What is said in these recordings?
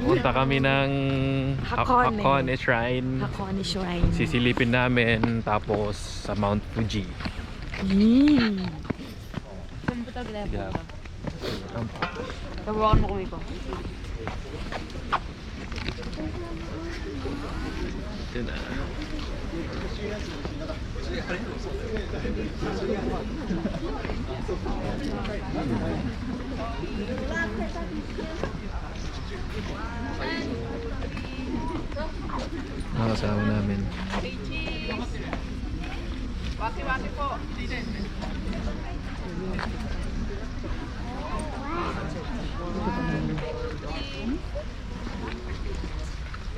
Punta kami ng Hakone Shrine. Hakone Shrine. Sisilipin namin tapos sa Mount Fuji. Saan po tayo Yeah. Tawakan mo kami pa. Ito na. Mga kasama namin. Waki-waki po.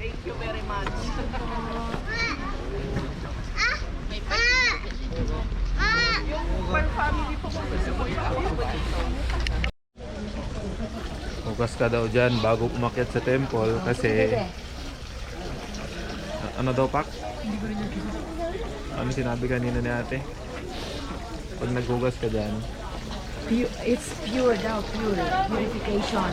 Thank you very much. Yung per family po kung gusto mo Hugas ka daw dyan bago umakyat sa temple kasi ano daw pak? Ano sinabi kanina ni ate? Pag naghugas ka dyan It's pure daw, pure. Purification.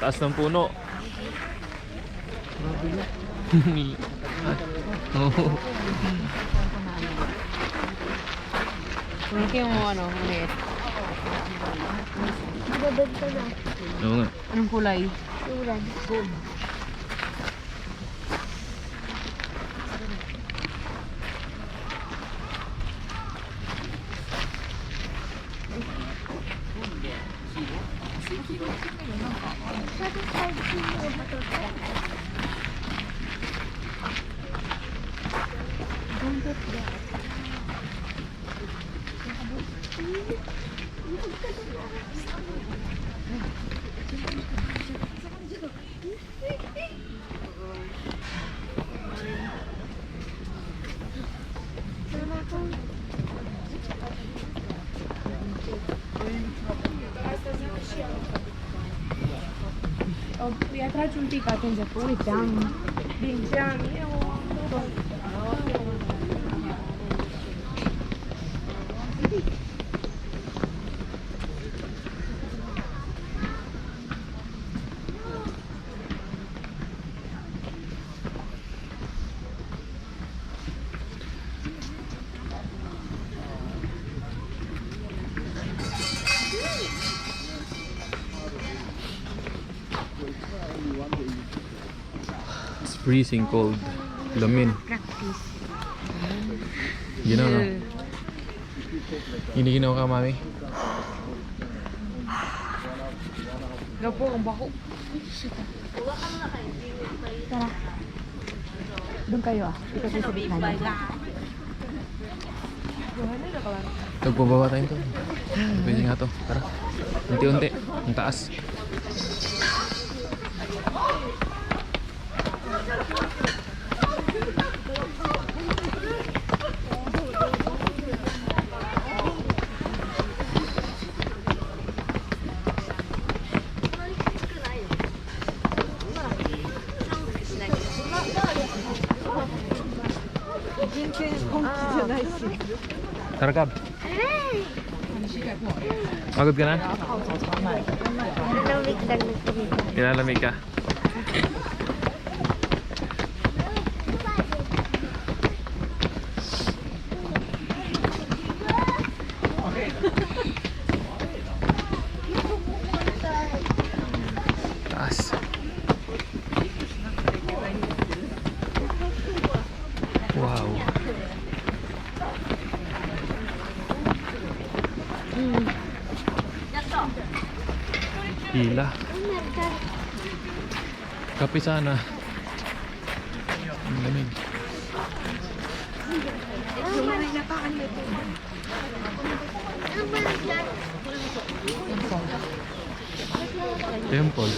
tataas ng puno. Malaki yung ano, maliit. Oo nga. Anong kulay? Gold. Ia trage un pic atenție, că uite, am din ce am eu. It's freezing cold. Lamin. Practice. Ginaw no? Hindi ginaw ka, mami? Gapo, ang bako. Tara. Doon kayo ah. Ito sa sabihin. Nagbababa tayo ito. Pwede nga to. Tara. Unti-unti. Ang taas. Tara, Gab. Pagod ka na? Nilalamig ka? Taas. Wow. Hila. Kape sana. Ang lamig. Temple.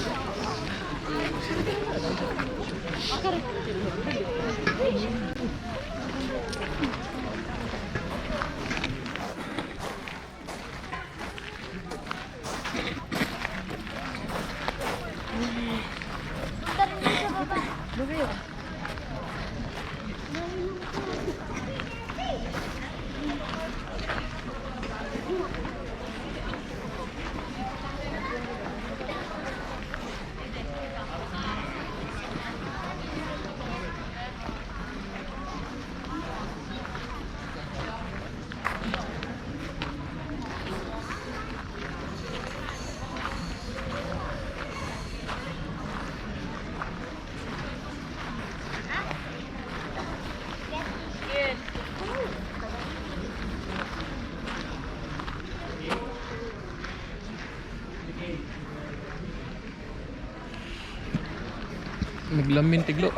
Naglamin tiglo.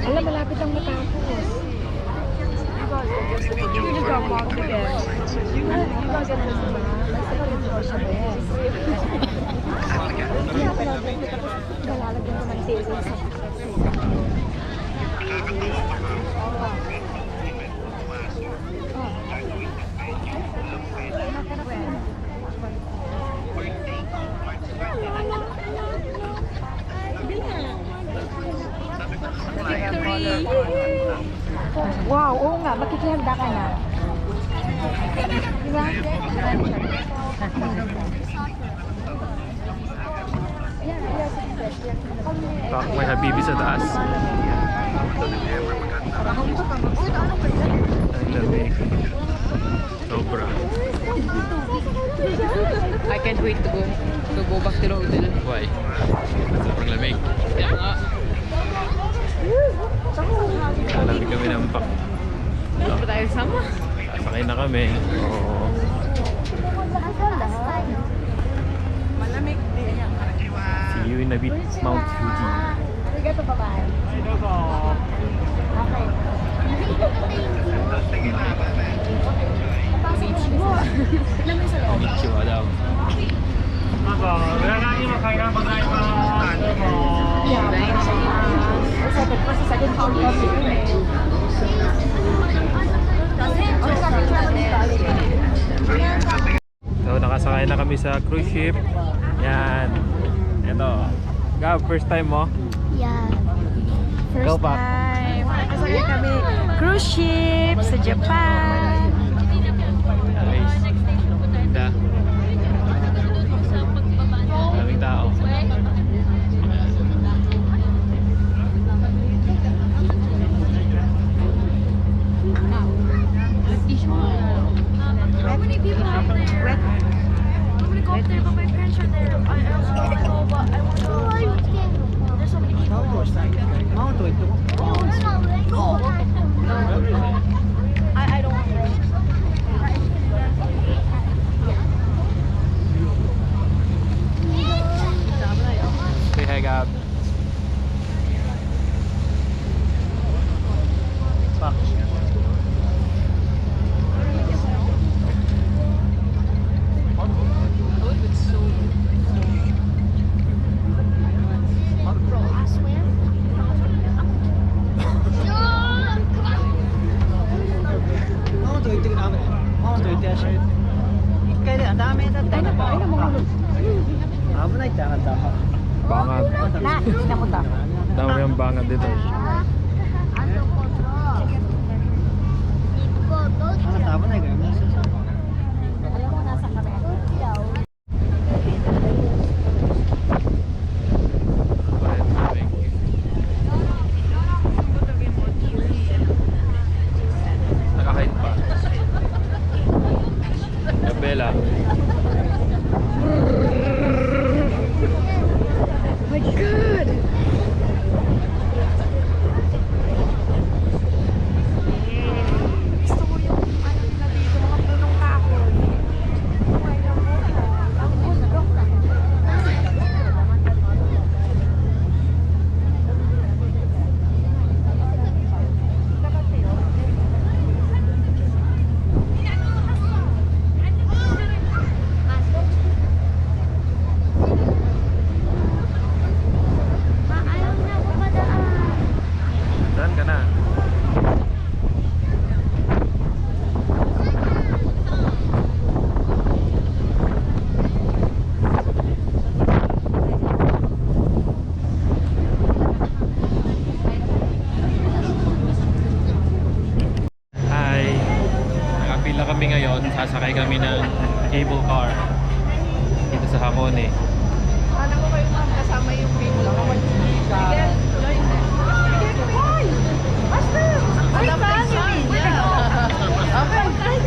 Alam, malapit lang matapos. You got walk again. You guys get this one. Let's take it for sure. Yes. Kaya pala din tapos nalalagyan ko ng table sa wow, oo nga, makikihanda ka na. Diba? Baka may habibi sa taas. Ang lamig. Sobra. I can't wait to go back to the hotel. Why? Sobrang lamig. Kaya nga. Lamig kami ng pak. Ano ba tayo sama? Sakay na kami. Oo. Malamig din. See you in a bit, Mount Fuji. Arigato, bye-bye. Okay. Konnichiwa daw. Second floor coffee. So nakasakay na kami sa cruise ship. Yan. Ito. Gab, first time mo? Yeah. Ikaw First pa? time. Nakasakay kami cruise ship sa Japan. Nice. Ganda. Daming tao. How many people up there? I'm gonna go up there, but my parents are there. I also want to go, but I want to go. There's so many people. I don't want to. Say hi, Gab. Pa. Bangad. Dami ang bangad dito. Nakahide pa. Bella. My God! Gusto ko yung ano nila dito, mga punong kahoy. Ang bundok. Ayaw na ako padaan. Saan ka na? Hi! Nakapila kami ngayon. Sasakay kami ng cable car dito sa Hakone. Alam ko kayo ma'am, kasama yung people. Miguel, Lloyd. Hoy! Master! Ay, family!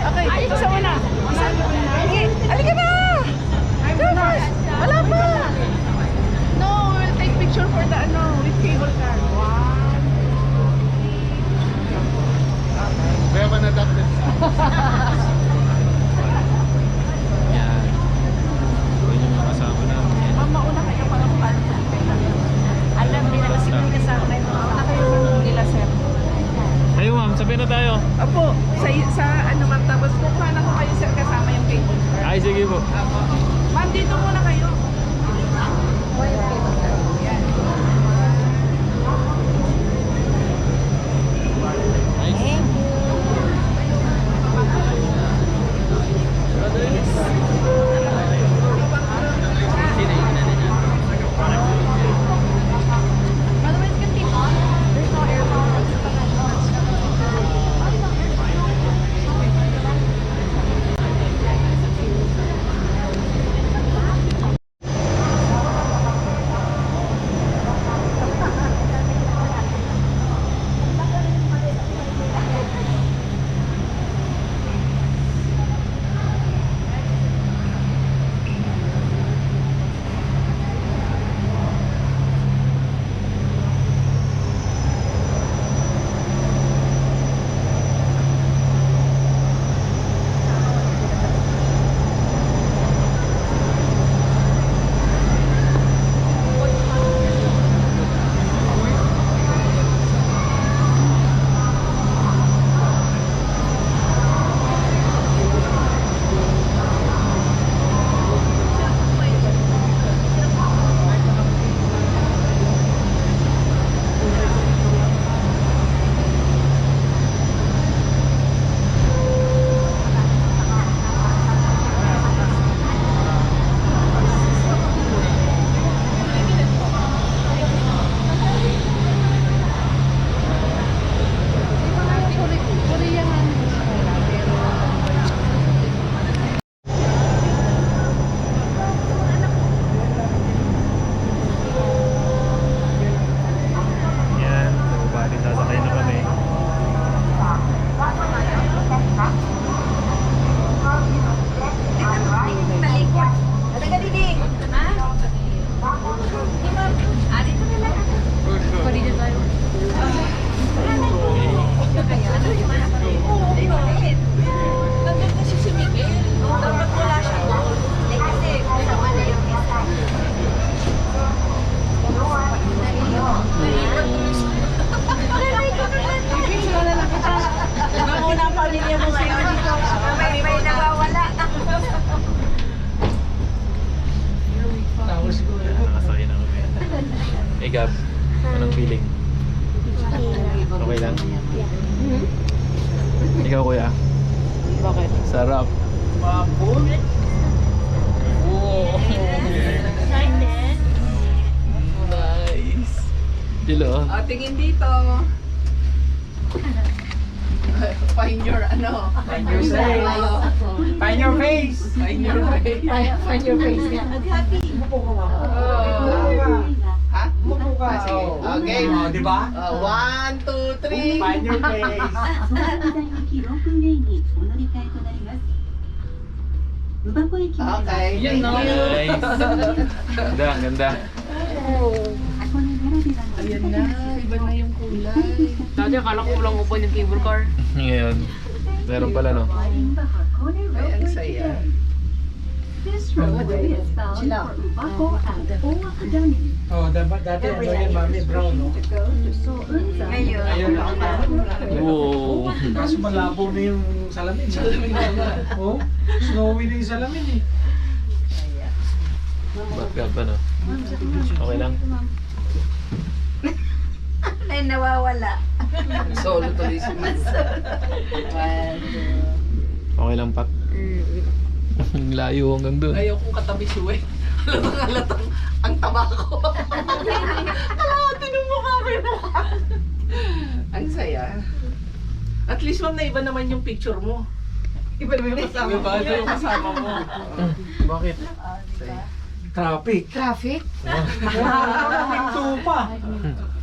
Okay, dito sa una. Okay, halika na! Go first! Wala pa! No, we'll take picture for the with cable car. Wow! Kaya ba nadakit? Yan. Yun yung mga kasama namin. Ma'am, mauna kayo para makalimutan. Alam nila kasi kung kasama kayo. Mauna kayo nila, sir. Ayo ma'am, sabihin na tayo. Apo, sa ano ma'am, tapos kukuha na ko kayo sir kasama yung cable car. Ay, sige po. Apo. Ma'am, dito muna kayo. Yan. Nice. Otherwise, can keep on. There's no aircon. Gab? Anong feeling? Okay lang? Ikaw kuya? Bakit? Sarap. Nice. Dilo. Tingin dito. Find your ano? Find your face. Find your face! Find your face. Find your face nga. Mupo ka ba? Ha? Mupo ka. Sige. Okay. Oh, di ba? 1, 2, 3. Find your face. 6分レーンにお乗り換えとなります。宇箱駅まで Okay. Nice. Ganda, ganda. 箱根ならではの Ayan na. Iba na yung kulay. Dati akala ko walang upo yung cable car. Ngayon, meron pala no? Ay, ang saya. This roadway is bound for Ubako and Oakadami. Oh, dati ano yan, mami, brown, no? To go to Sounza. Ayun, Wow. kaso malabo na yung salamin. Oh, snowy na yung salamin eh. Ba't Gab ano? Okay lang? Ay, nawawala. Solo tuloy si Mas. Okay lang Pat? Ang layo hanggang doon. Ayaw kong katabi si Wen. Halatang ang taba ko. Kalahati ng mukha ko yung mukha. Ang saya. At least ma'am, na iba naman yung picture mo. Iba naman yung kasama mo. Iba naman yung kasama mo. Bakit? Traffic. Traffic? Hinto pa.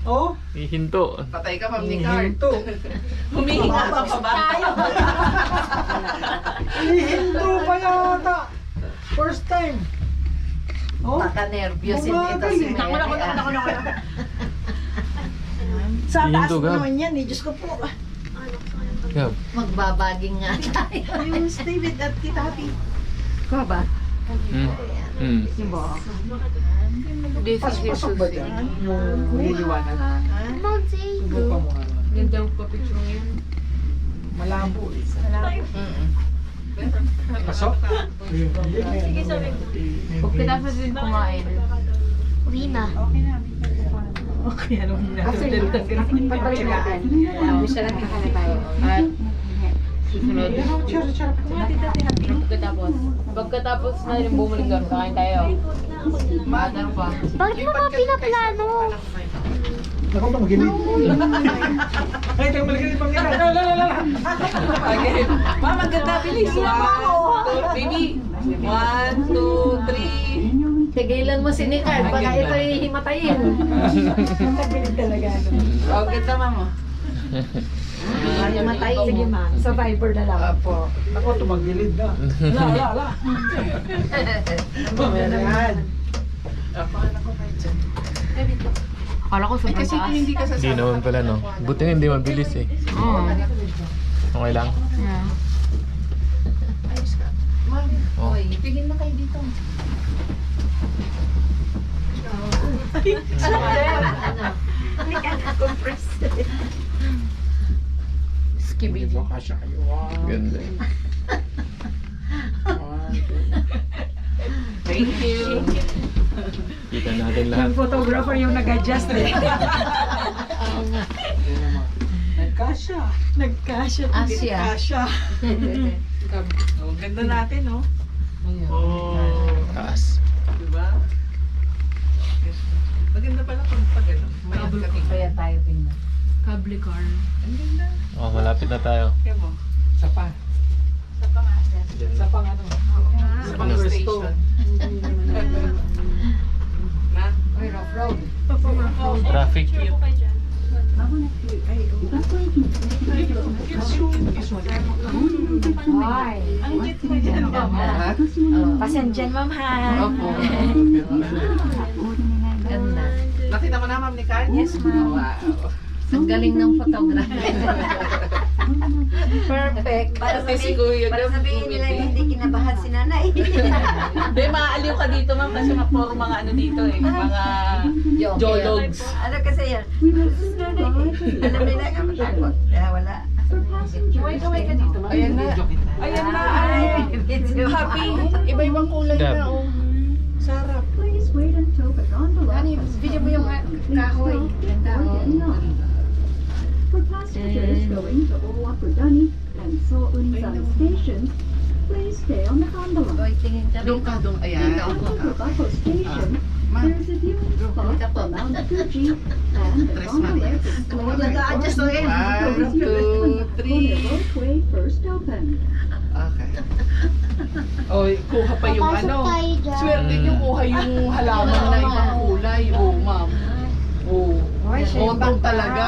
Oh, Ihinto. Patay ka ma'am ni Card. hinto. Humihinga ka pa ba? Hinto pa yata. First time. Oh, Nervous Bumagay eh. Sa taas Ihinto, mo Gab. naman yan eh. Diyos ko po. Gab. Magbabaging nga tayo. You stay with that Tita Happy. Ko ba? Mm. This is your pasok ba dyan? Yung liliwanag. Subukan mo nga. Ganda pa picture ngayon. Malabo eh. Mm-mm. Pasok? Sige, sabi ko. Pagkatapos din kumain. Uwi na. Okay, ano na? Pagbalik natin. Gusto lang kakain tayo. At susunod. Pagkatapos na rin bumalik doon, kakain tayo. Ano pa? Bakit mo mga pinaplano? Ako ba mag-init? Ay, tayo maligay pang ina. Okay. Ma'am, ang ganda. Bilis. 1, 2, baby. 1, 2, 3. Tigilan mo si Nicard, baka ito'y himatayin. Tagilid talaga. Oh, ganda ma'am. Himatayin. Sige ma, survivor na lang. Apo. Ako, tumagilid na. La. Yan. Akala ko Ay, sobrang kasi taas. kung hindi ka Hindi sasama. naman pala no? Buti nga hindi mabilis eh. Oo. Okay lang? Yeah. Ma'am, Oh. oy, tigil na kayo dito. Skibidi. Kasya kayo. Wow. Ganda. Thank you. Kita natin lahat. Photographer yung nag-adjust eh. Nagkasya. Nagkasya. Asya. Kasya. Oh, ganda natin, no? Taas. Diba? Maganda pala pag ano. Mayroon kami. Kaya tayo tingnan. Cable car. Ang ganda. Oh, malapit na tayo. Kaya mo. Sa pa. Sa pang ano? Sa pang station. Na? Ay, rough road. Traffic. まもなく宇箱駅に到着します。 Ay. Ha? Pasensyan, ma'am ha. Opo. お降り願います。 Ganda. Nakita mo na, ma'am, ni Karen? Yes, ma'am. Wow. Ang galing ng photographer. Perfect. Kasi si Kuya Para Gab sabihin nila bumiti. hindi kinabahan si nanay. Hindi, maaaliw ka dito, ma'am, kasi mapuro mga ano dito eh. Mga jologs. Ano kasi yan? Alam nila nga matakot. Kaya wala. Kaway ka dito, ma'am. Ayan na. Ayan na. Ay. Happy. Iba-ibang kulay Gab. na, oh. Sarap. Please wait until the gondola Video mo yung kahoy. For passengers going to Owakudani and Sounsan stations, please stay on the gondola. Oy, tingin ka Doon ka, doon. Ayan. At Tobacco Station, Ma. there is a viewing spot for Mount Fuji and the Tres gondola Marias. is Nag-a-adjust na yun. 1, 2, 3. Roadway first open. Okay. Oy, kuha pa yung Papasok ano. tayo dyan. Swerte nyo kuha yung halaman na ibang kulay. Oh, ma'am. Oh. Otong talaga.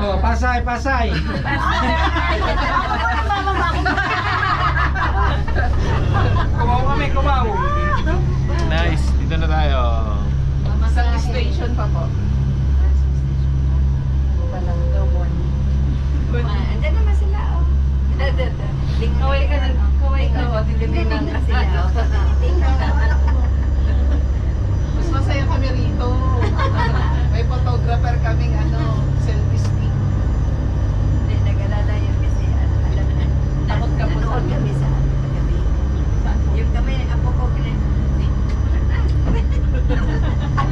Oh, pasay, pasay. Kumaw kami, kumaw. Nice, dito na tayo. Isang station pa po. Andyan naman sila, oh. Kaway ka ng, kaway ka, oh. Tinitingnan ka sila, oh. Mas masaya kami rito. May photographer kaming selfie stick. Hindi, nag-alala yun kasi, alam na, Takot ka po sa- nanood kami sa gabi. Yung kami, apo ko,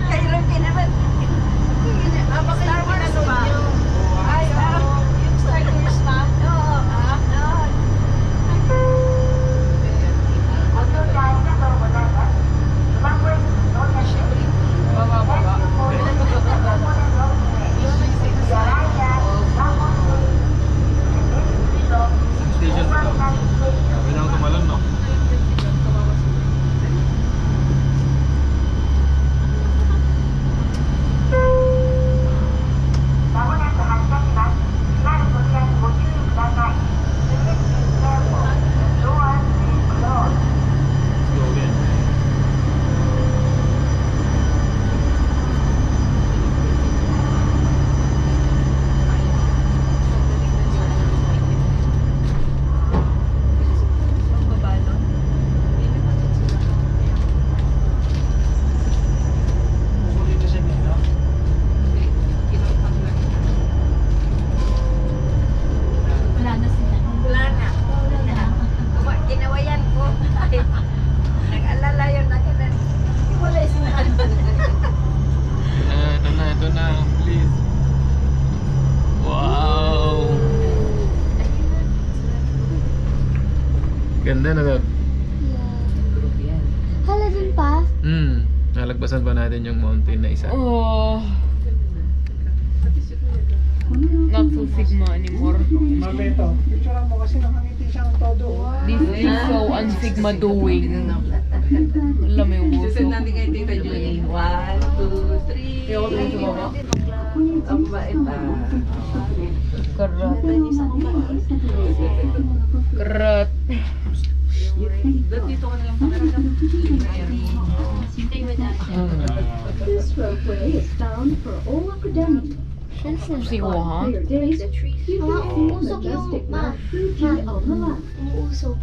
kayo lang naman. Star Wars ba? Ay, yung Star Wars ba? Oo, Station pa to. Sabi na ako tumalon, no? Let's go again. Sulit na siya nila. Wala na sila. Wala na. Ginawayan ko. Nag-alala yun. Wala sila. Ito na, please. Wow! Ganda na, Beb. Hala dun pa? Nalagpasan pa natin yung mountain na isa. Oh, not so Sigma anymore. Mabeto, picture mo kasi nakangiti siyang todo. This is so un-Sigma doing. Alam mo yung uso. Sisend natin kay Tita Julie. 1, 2, 3. Ayaw ko din sumama. Ang bait Karat. Karat. Dito ka na lang This roadway is bound for Owakudani. Si Wah. Clear days, you Mga can see umusok yung majestic ma. Mount Fuji on the left. Umuusok.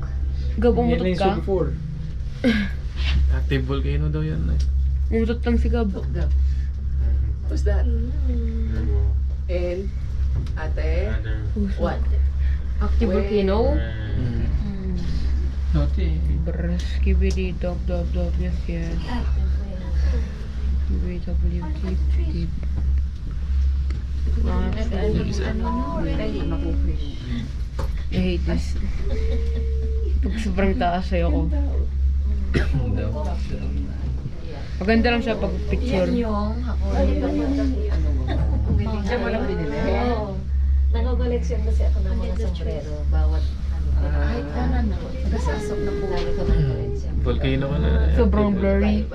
Gab, Yan umutot na yung ka? sulfur. Active volcano daw yan. Umutot lang si Gab. What's that? And, ate, what? Active volcano? Dati. Brr, skibidi, dog, dog, dog, yes, yes. Skibidi, w, deep, deep. I hate this. Pag sobrang taas sa'yo ko. Maganda lang siya pag picture. yung ako. Diyan mo lang binili? Oo. Nakakoleksyon kasi ako ng mga sombrero. Bawat kahit ano. Nagkasasok na po ko ng koleksyon. Volcano ka na. Sobrang blurry.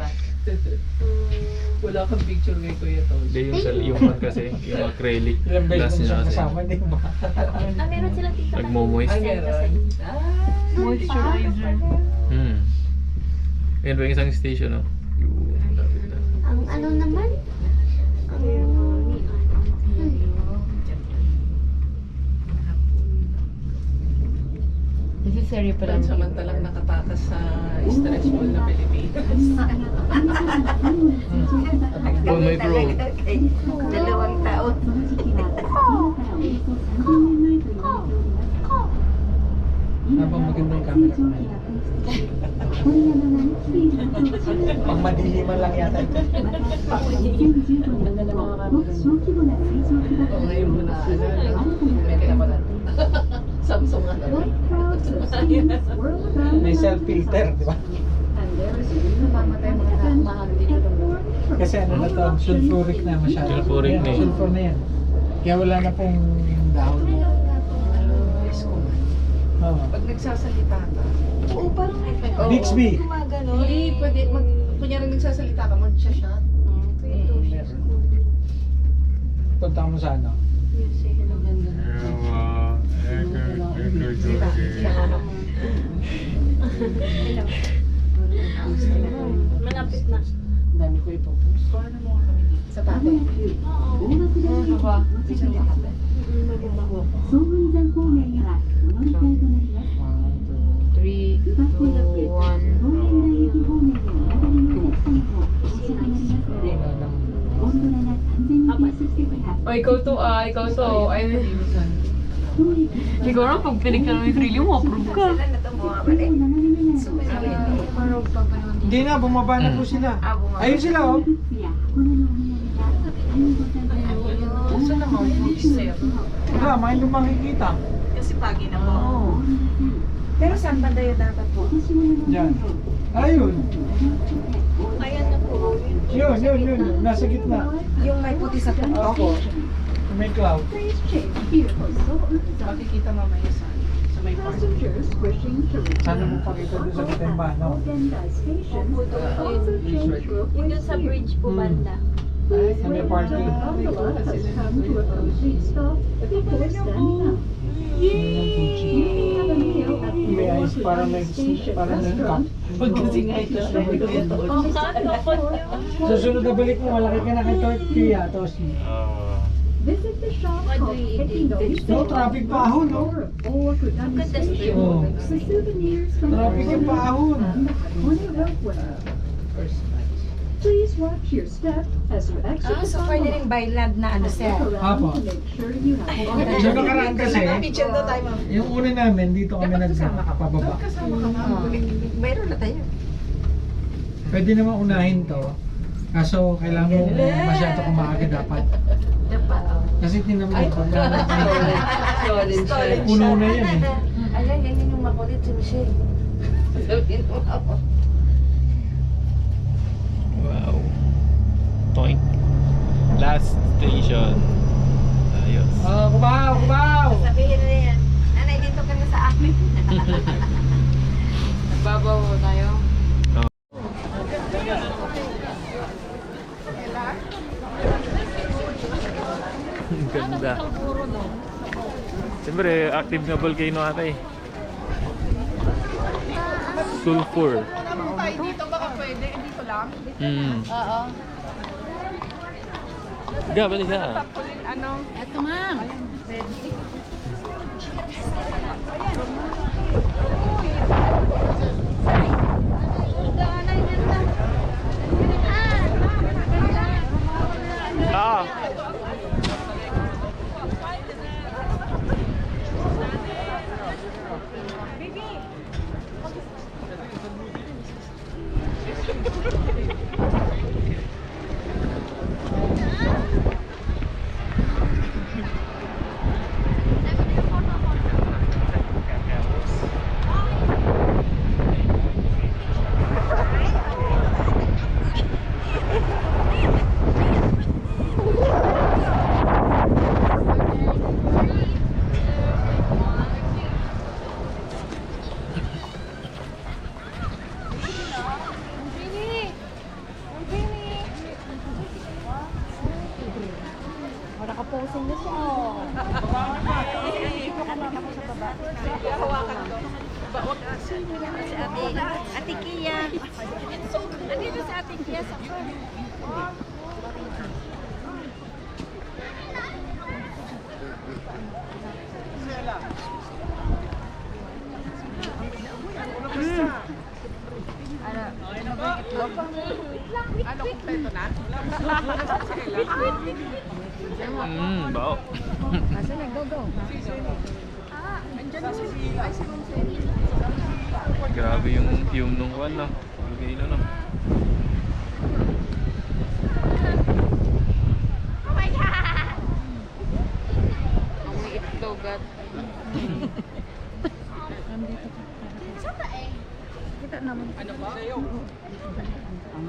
Wala kang picture kay Kuya Tol. Hindi yung one kasi, yung acrylic Ilang glass beses mo niya siya kasi. kasama, di ba? Meron sila tita. Nagmo-moist. Ay, meron. Moisturizer. Ayan ba yung isang station, no? Yun, lapit na. Ang ano naman? This is seryo pa lang. Samantalang nakatakas sa stressful na Pilipinas. Oh, my bro. Dalawang taon. Habang magandang camera ka ngayon. Kuya naman, please approach. Pag madihiman lang yata ito. 2015の小規模な水上クラブ Ngayon mo na, may kinapalan. Samsung ano. White crowds of students worldwide May self-filter, di ba? and there is a namamatay mga mahal dito Kasi ano na to, sulfuric na masyado. Sulfuric na eh. Sulfur na yan. Kaya wala na pong dahon. Oo. Pag nagsasalita ka, Oo, parang may Bixby. gumagano. hindi pwede, kunyari nagsasalita ka, mag-shot. Punta mo sa ano? Malapit na. Ang dami ko ipopost. Kuha na mo kami dito. Sa tatay. 総雲山方面へはお乗り換えとなります。 3, 宇和高田ブリッジ、 2, 1. 東園台駅方面へお上がりのお客様とお越しとなりますので、ゴンドラが完全に停止してから、 Oh, ikaw to ikaw to. Ay, 当駅 ikaw na pag tinignan mo yung sarili mo, approve ka. 上がりながら Hindi na, bumaba na po sila. Ayun sila oh. グッズや箱根のお土産が他にございます。 Saan naman yung sir? Wala, may makikita. Kasi pagi na po. Pero saan banda yun dapat po? Diyan. Ayun. Ayan na po. Yun. Nasa gitna. Yung may puti sa puto. Opo. May cloud. Please change here for Seoul Zone. Makikita mamaya sa may park. Passengers wishing to Sana mo return pakita doon sa Katembano. Oganda Station also change group Yung dun sa bridge po banda. Sa may parking. Bungalow has come to a complete stop before standing up. You can have a meal at the May ice para may Station para may cup. restaurant. Pagkasing ay ito. Susunod na balik mo, malaki ka na kay Kuya Toshi. Visit the shop called Ekinori No, traffic pa ahon, no? Store of Owakudani Station. Oh. For souvenirs from Traffic yung pa ahon. and the Hakone Ropeway. Please watch your step as you exit the So pwede rin by land na ano sir. Look Apo. around to make sure you have all Sa nakaraan kasi, Picture daw tayo ma'am. yung una namin, dito kami nagpababa. Kasama ka nga. Mayroon na tayo. Pwede naman unahin to. Kaso kailangan mo masyado kung maaga dapat. Kasi tinamit ko na Stolen siya. puno na yan eh. Alam, yan yung makulit si Michelle. Wow. Toink. Last station. Ayos. Oh, kumaw! Sabihin na yan. Nanay, dito ka na sa amin. Nagbabaw tayo. Ang ganda. Siyempre, active na volcano ata eh. Sulfur. Dito baka pwede, dito lang. Oo. Ga, balik ka. Ano? Eto ma'am. Ah. Nakaposing na siya. Hawakan ko. Si Ate Kia. Andito si Ate Kia sa Ano, kompleto na? Bao. Asa na, go, go. Grabe yung fume nung one, no? Volcano, no?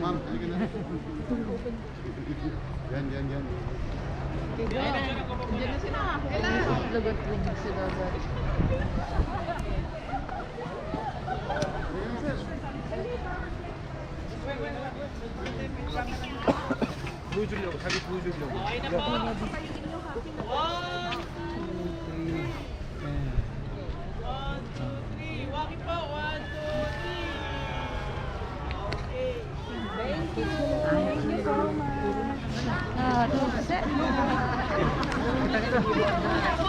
Ma'am, halika na. Yan. Lagot lang si Dagat. 보여주려고, 자기 보여주려고.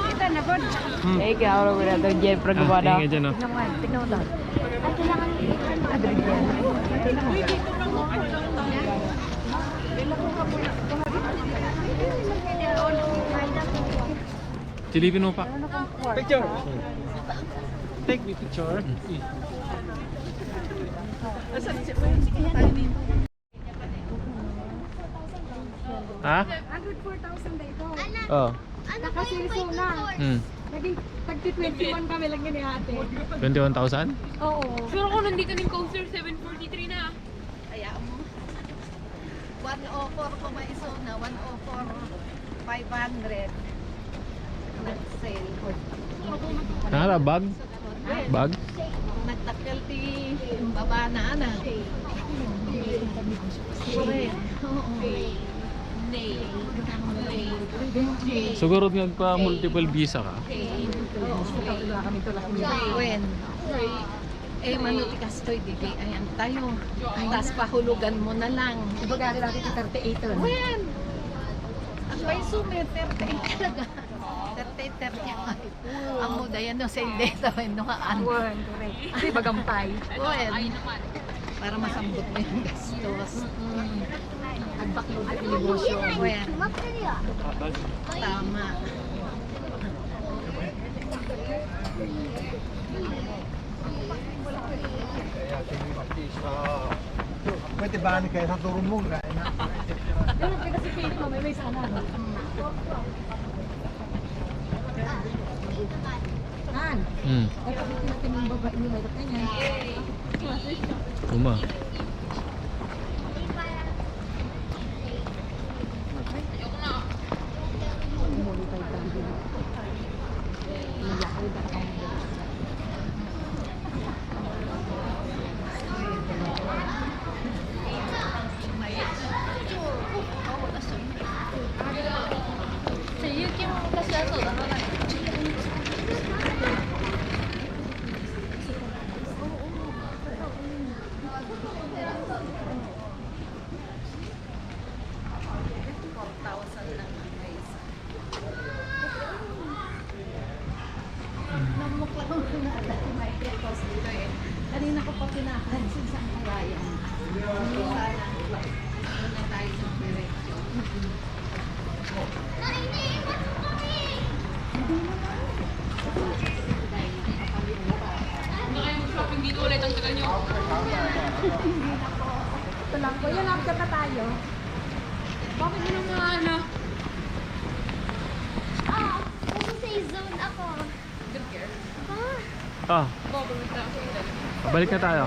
Kita na po. Eh, kaya ako na ito dyan, pragwada. Ingay dyan oh. Tinulad. Ay, kailangan Silipin mo pa. Picture! Take me picture. Ha? 104,000 na ito. Oo. Ano ba yung Nakasiliso na. Hmm. Naging tagti-21 kami lang yun ni ate. 21,000? Oo. Sure ako nandito ng coaster, 743 na. Kaya mo. 104 ko maiso na. 104. 500. Nag-sale. Nara, bag? Bag? Nagtakal ti baba na ana. Correct. Oo. Nay. Siguro nagpa multiple visa ka. When? Eh, manuti ka stoy, didi. Ayan tayo. Tapos pahulugan mo na lang. Ibagari natin ito 38. When? Ang may sume, 38 talaga. 38. Ang muda yan no, sa hindi. Tawin no, kaan. When, correct. Kasi bagampay. When? Para masambot mo yung gastos. Agbaklog na pinibosyo. When? Tama. Pwede ba ni kayo sa turong mo? Pero kasi pilit mo, may sana. Han, Hmm. ay pagkitin natin yung babae ni Mayroon kanya. Uma. Namukla ko na alam yung may purpose dito eh. Kanina ko pa pinakansin sa karayan. Hindi sana. Una tayo sa direksyon. Hindi kayo mag-shopping dito ulit, ang tagal nyo. Ito lang po. Yan, after na tayo. Bakit mo naman na? Ah, kung sa zone ako. Ah, balik na tayo.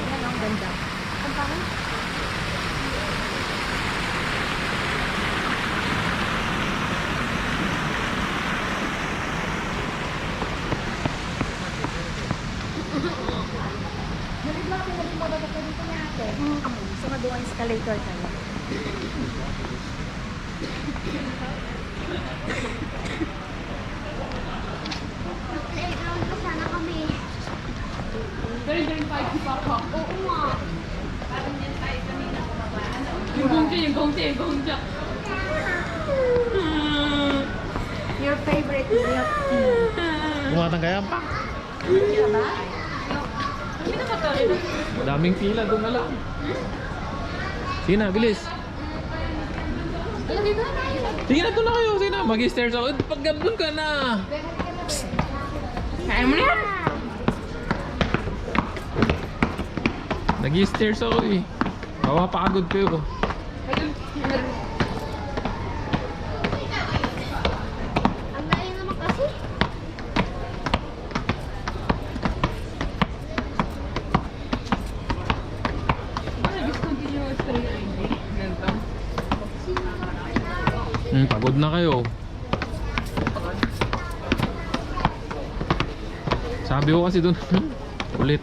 Yan ang ganda. Ang pangit. Nalit lang ako naging mababa ka dito ni ate. So, maduwang escalator tayo. Playground pa sana kami. Very fight si Papa. Oo nga. Yung gongja. Your favorite milk tea. Bumatang kaya pa. Kaya ba? Daming pila doon na lang. Sige na, bilis. Sige na, doon na kayo. Sige na, mag-stairs ako. Pag-gablon ka na. Kaya mo na yan. Nag-stairs ako eh. Mapapagod kayo. Ang layo naman kasi. Pagod na kayo. Sabi ko kasi doon, ulit.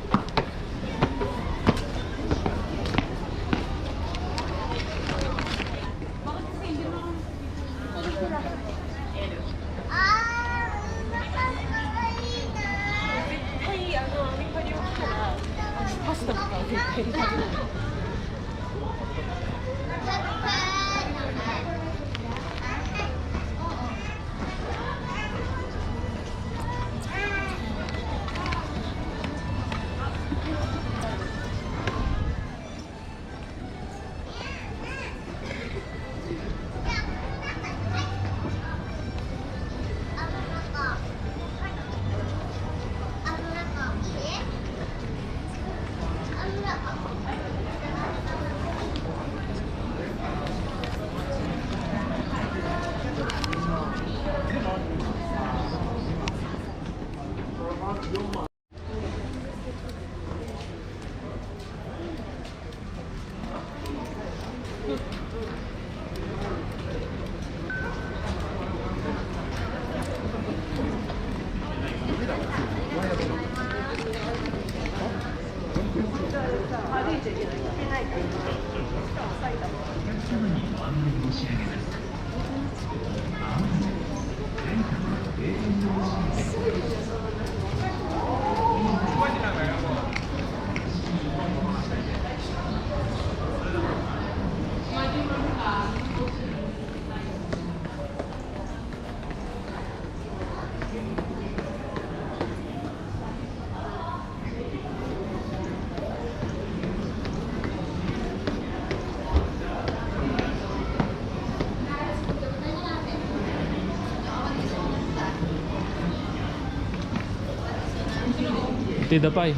Tida pa eh.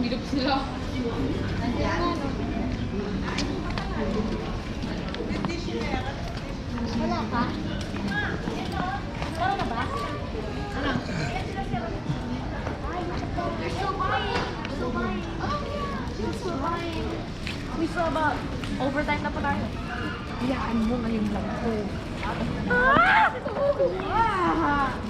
Hirap sila. Wala pa? Wala na ba? We saw about overtime na pa tayo. Hayaan mo ngayon lang po. Ah!